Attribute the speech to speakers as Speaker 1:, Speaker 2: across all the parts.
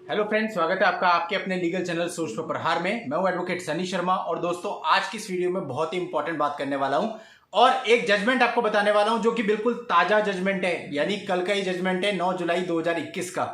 Speaker 1: Hello friends, स्वागत है आपका आपके अपने लीगल चैनल सोर्स पे प्रहार में। मैं हूं एडवोकेट सनी शर्मा और दोस्तों आज की इस वीडियो में बहुत ही इंपॉर्टेंट बात करने वाला हूं और एक जजमेंट आपको बताने वाला हूं जो कि बिल्कुल ताजा जजमेंट है, यानी कल का ही जजमेंट है 9 जुलाई 2021 का।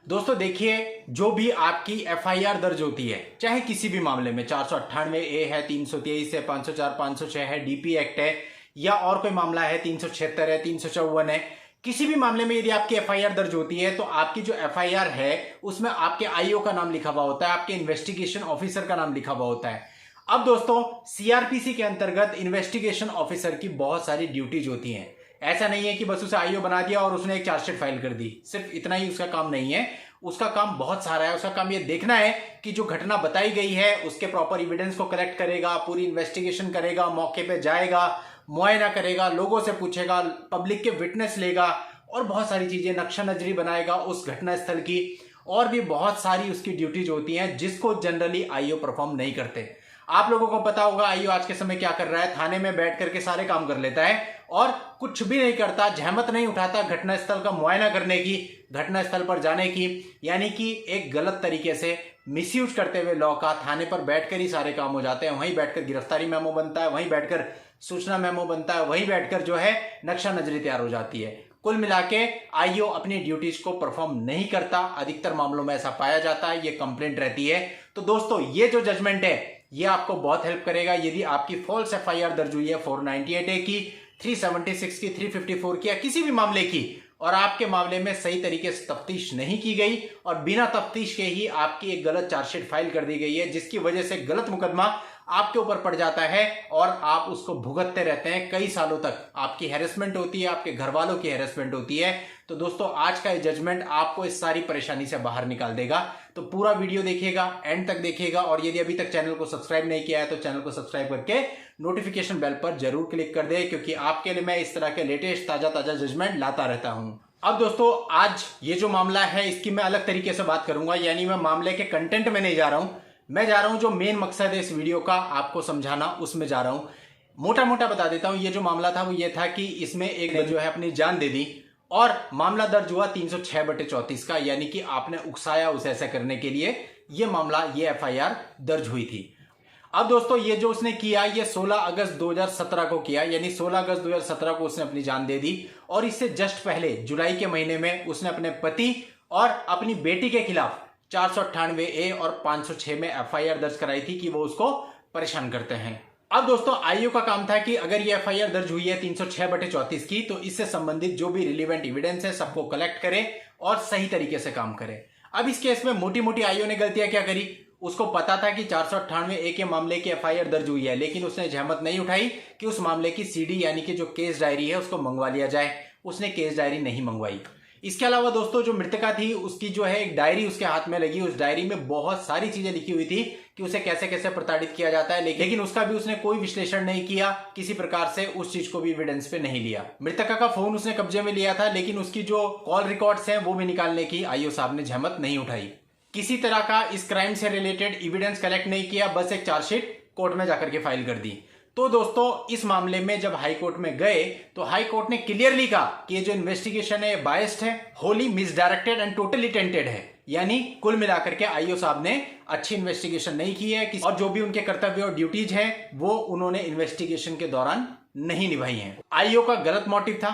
Speaker 1: दोस्तों देखिए, जो भी आपकी एफआईआर दर्ज होती है चाहे किसी भी मामले में 498 ए है, 323 है, 504 506 है, डीपी एक्ट है या और कोई मामला है 376 है, 354 है, किसी भी मामले में यदि आपकी एफआईआर दर्ज होती है तो आपकी जो एफआईआर है उसमें आपके आईओ का नाम लिखा हुआ होता है, आपके इन्वेस्टिगेशन ऑफिसर का नाम लिखा हुआ होता है। अब दोस्तों सीआरपीसी के अंतर्गत इन्वेस्टिगेशन ऑफिसर की बहुत सारी ड्यूटीज होती हैं। ऐसा नहीं है कि बस उसे आईओ बना दिया और उसने एक चार्जशीट फाइल कर दी, सिर्फ इतना ही उसका काम नहीं है। उसका काम बहुत सारा है। उसका काम यह देखना है कि जो घटना बताई गई है उसके प्रॉपर एविडेंस को कलेक्ट करेगा, पूरी इन्वेस्टिगेशन करेगा, मौके पे जाएगा, मुआयना करेगा, लोगों से पूछेगा, पब्लिक के विटनेस लेगा और बहुत सारी चीजें, नक्शा नजरी बनाएगा उस घटना स्थल की। और भी बहुत सारी उसकी ड्यूटीज होती हैं जिसको जनरली आईओ परफॉर्म नहीं करते। आप लोगों को पता होगा आईओ आज के समय क्या कर रहा है, थाने में बैठ करके सारे काम कर लेता है और कुछ भी नहीं करता, जहमत नहीं उठाता घटना स्थल का मुआयना करने की, घटना स्थल पर जाने की, यानी कि एक गलत तरीके से मिसयूज करते हुए लॉ का थाने पर बैठकर ही सारे काम हो जाते हैं। वहीं बैठकर गिरफ्तारी मेमो बनता है, वहीं बैठकर सूचना मेमो बनता है, वहीं बैठकर जो है नक्शा नजरी तैयार हो जाती है। कुल मिलाके आईओ अपनी ड्यूटीज को परफॉर्म नहीं करता, अधिकतर मामलों में ऐसा पाया जाता है, ये कंप्लेंट रहती है। तो दोस्तों ये जो जजमेंट है ये आपको बहुत हेल्प करेगा यदि आपकी फॉल्स एफआईआर दर्ज हुई है 498 की, 376 की, 354 की या किसी भी मामले की, और आपके मामले में सही तरीके से तफ्तीश नहीं की गई और बिना तफ्तीश के ही आपकी एक गलत चार्जशीट फाइल कर दी गई है, जिसकी वजह से गलत मुकदमा आपके ऊपर पड़ जाता है और आप उसको भुगतते रहते हैं कई सालों तक। आपकी हैरेसमेंट होती है, आपके घर वालों की हैरेसमेंट होती है। तो दोस्तों आज का ये जजमेंट आपको इस सारी परेशानी से बाहर निकाल देगा। तो पूरा वीडियो देखिएगा, एंड तक देखिएगा और यदि अभी तक चैनल को सब्सक्राइब नहीं किया है तो चैनल को सब्सक्राइब करके नोटिफिकेशन बेल पर जरूर क्लिक कर दे, क्योंकि आपके लिए मैं इस तरह के लेटेस्ट ताजा ताजा जजमेंट लाता रहता हूं। अब दोस्तों आज ये जो मामला है इसकी मैं अलग तरीके से बात करूंगा, यानी मैं मामले के कंटेंट में नहीं जा रहा हूं, मैं जा रहा हूं जो मेन मकसद है इस वीडियो का आपको समझाना, उसमें जा रहा हूं। मोटा मोटा बता देता हूं, ये जो मामला था वो ये था कि इसमें एक ने जो है अपनी जान दे दी और मामला दर्ज हुआ 306/34 का, यानी कि आपने उकसाया उसे ऐसा करने के लिए ये मामला, ये एफआईआर दर्ज हुई थी। अब दोस्तों ये जो उसने किया ये 16 अगस्त 2017 को किया, यानी 16 अगस्त 2017 को उसने अपनी जान दे दी और इससे जस्ट पहले जुलाई के महीने में उसने अपने पति और अपनी बेटी के खिलाफ 498 ए और 506 में एफआईआर दर्ज कराई थी कि वो उसको परेशान करते हैं। अब दोस्तों आईओ का काम था कि अगर ये एफआईआर दर्ज हुई है 306/34 की तो इससे संबंधित जो भी रिलीवेंट एविडेंस है सबको कलेक्ट करे और सही तरीके से काम करे। अब इस केस में मोटी मोटी आईओ ने गलतियां क्या करी, उसको पता था कि 498 ए के मामले की एफआईआर दर्ज हुई है, लेकिन उसने जहमत नहीं उठाई कि उस मामले की सीडी यानी कि जो केस डायरी है उसको मंगवा लिया जाए। उसने केस डायरी नहीं मंगवाई। इसके अलावा दोस्तों जो मृतका थी उसकी जो है एक डायरी उसके हाथ में लगी, उस डायरी में बहुत सारी चीजें लिखी हुई थी कि उसे कैसे कैसे प्रताड़ित किया जाता है, लेकिन उसका भी उसने कोई विश्लेषण नहीं किया, किसी प्रकार से उस चीज को भी एविडेंस पे नहीं लिया। मृतका का फोन उसने कब्जे में लिया था, लेकिन उसकी जो कॉल रिकॉर्ड्स हैं वो भी निकालने की आईओ साहब ने जहमत नहीं उठाई। किसी तरह का इस क्राइम से रिलेटेड एविडेंस कलेक्ट नहीं किया, बस एक चार्जशीट कोर्ट में जाकर के फाइल कर दी। तो दोस्तों इस मामले में जब हाई कोर्ट में गए तो हाई कोर्ट ने क्लियरली कहा कि ये जो इन्वेस्टिगेशन है बायस्ड है, wholly misdirected and totally tainted है, यानी कुल मिलाकर के आईओ साहब ने अच्छी इन्वेस्टिगेशन नहीं की है और जो भी उनके कर्तव्य और ड्यूटीज हैं वो उन्होंने इन्वेस्टिगेशन के दौरान नहीं निभाई हैं। आईओ का गलत मोटिव था,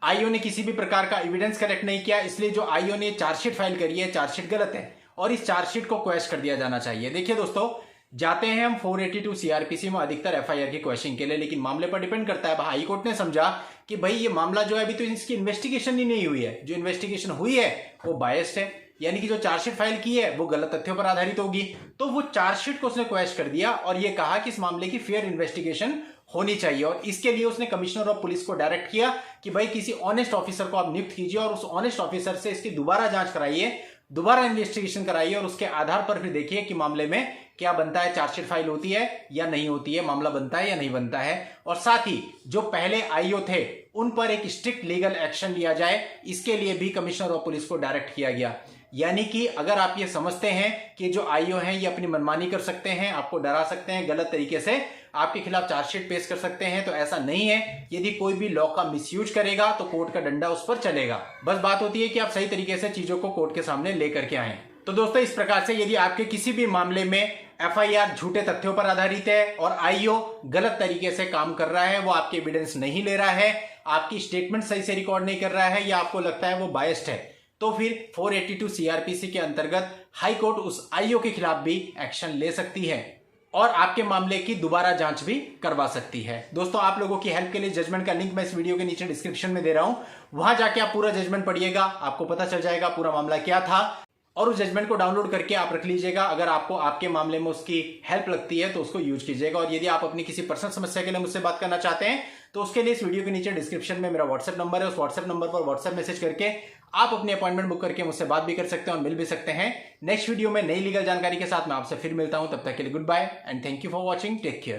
Speaker 1: आईओ ने किसी भी प्रकार का एविडेंस कलेक्ट नहीं किया, इसलिए जो आईओ ने चार्जशीट फाइल करी है चार्जशीट गलत है और इस चार्जशीट को क्वेश कर दिया जाना चाहिए। देखिए दोस्तों जाते हैं हम 482 सीआरपीसी में अधिकतर एफआईआर की क्वेश्चन के लिए, लेकिन मामले पर डिपेंड करता है। हाई कोर्ट ने समझा कि भाई ये मामला जो है अभी तो इसकी इन्वेस्टिगेशन ही नहीं हुई है, जो इन्वेस्टिगेशन हुई है वो बायस्ड है, यानी कि जो चार्जशीट फाइल की है वो गलत तथ्यों पर आधारित होगी। तो वो चार्जशीट को उसने क्वेश कर दिया और ये कहा कि इस मामले की फेयर इन्वेस्टिगेशन होनी चाहिए और इसके लिए उसने कमिश्नर ऑफ पुलिस को डायरेक्ट किया कि भाई किसी ऑनेस्ट ऑफिसर को आप नियुक्त कीजिए और उस ऑनेस्ट ऑफिसर से इसकी दोबारा जांच कराइए, दोबारा इन्वेस्टिगेशन कराइए और उसके आधार पर फिर देखिए कि मामले में क्या बनता है, चार्जशीट फाइल होती है या नहीं होती है, मामला बनता है या नहीं बनता है। और साथ ही जो पहले आईओ थे उन पर एक स्ट्रिक्ट लीगल एक्शन लिया जाए, इसके लिए भी कमिश्नर ऑफ पुलिस को डायरेक्ट किया गया। यानी कि अगर आप ये समझते हैं कि जो आईओ हैं ये अपनी मनमानी कर सकते हैं, आपको डरा सकते हैं, गलत तरीके से आपके खिलाफ चार्जशीट पेश कर सकते हैं, तो ऐसा नहीं है। यदि कोई भी लॉ का मिसयूज करेगा तो कोर्ट का डंडा उस पर चलेगा। बस बात होती है कि आप सही तरीके से चीजों को कोर्ट के सामने लेकर के आए। तो दोस्तों इस प्रकार से यदि आपके किसी भी मामले में एफआईआर झूठे तथ्यों पर आधारित है और आईओ गलत तरीके से काम कर रहा है, वो आपके एविडेंस नहीं ले रहा है, आपकी स्टेटमेंट सही से रिकॉर्ड नहीं कर रहा है या आपको लगता है वो बायस्ड है, तो फिर 482 सीआरपीसी के अंतर्गत हाई कोर्ट उस आईओ के खिलाफ भी एक्शन ले सकती है और आपके मामले की दोबारा जांच भी करवा सकती है। दोस्तों आप लोगों की हेल्प के लिए जजमेंट का लिंक मैं इस वीडियो के नीचे डिस्क्रिप्शन में दे रहा हूं, वहां जाके आप पूरा जजमेंट पढ़िएगा, आपको पता चल जाएगा पूरा मामला क्या था और उस जजमेंट को डाउनलोड करके आप रख लीजिएगा। अगर आपको आपके मामले में उसकी हेल्प लगती है तो उसको यूज कीजिएगा। और यदि आप अपनी किसी पर्सनल समस्या के लिए मुझसे बात करना चाहते हैं तो उसके लिए इस वीडियो के नीचे डिस्क्रिप्शन में मेरा व्हाट्सएप नंबर है, उस व्हाट्सएप नंबर पर व्हाट्सएप मैसेज करके आप अपनी अपॉइंटमेंट बुक करके मुझसे बात भी कर सकते हैं और मिल भी सकते हैं। नेक्स्ट वीडियो में नई लीगल जानकारी के साथ मैं आपसे फिर मिलता हूं, तब तक के लिए goodbye and thank you for watching, take care.